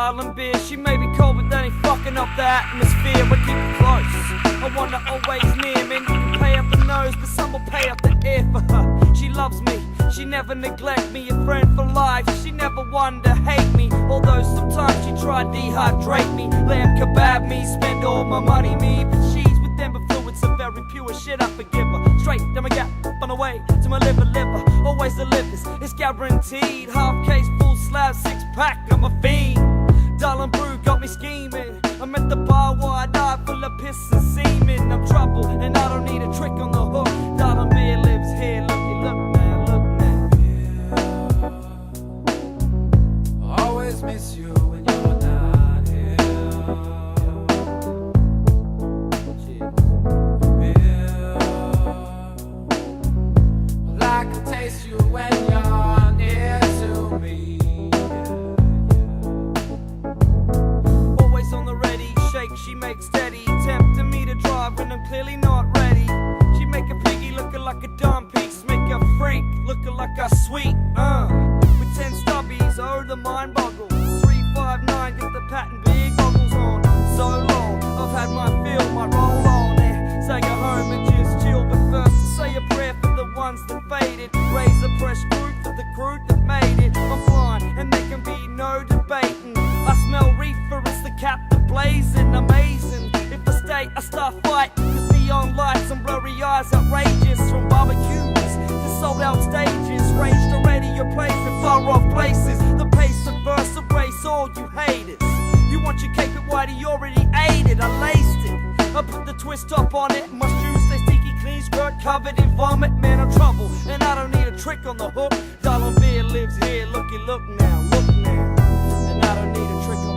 darling beer. She may be cold, but that ain't fucking up the atmosphere. But keep it close, I want her always near me. You can pay up the nose, but some will pay up the ear for her. She loves me, she never neglect me. A friend for life, she never wanted to hate me. Although sometimes she tried to dehydrate me, lamb kebab me, spend all my money me. But she's with them before it's a very pure shit. I forgive her, straight to my gap, on the way to my liver. Always delivers, it's guaranteed. Half case, full slab, 6-pack, I'm a fiend. Darling brew got me scheming. I'm at the bar wide eye, full of piss and semen. I'm trouble, and I don't need a trick on the hook. Darling beer lives here, looky, look now, look now. I always miss you when you're not here. Well, I can taste you when you're near to me. Always on the ready, shake, she makes steady. Tempting me to drive when I'm clearly not ready. She make a piggy looking like a dumb piece. Make a freak looking like a sweet, with 10 stubbies, oh the mind boggles. 359, get the patent big goggles on. So long, I've had my fill, my roll on there. Say go home and just chill, but first say a prayer for the ones that faded. Raise a fresh group for the crew that made it. I'm blind and there can be no debating. I smell reefer, it's the captain blazing, amazing. If I stay, I start fighting. Cause neon lights and blurry eyes outrageous. From barbecues to sold out stages. Ranged already, your place in far off places. The pace of verse erase all you haters. You want your cake at whitey, you already ate it. I laced it, I put the twist up on it. My shoes stay sticky clean, skirt covered in vomit. Man, I'm trouble, and I don't need a trick on the hook. Darling beer lives here, looky, look now, look now. And I don't need a trick on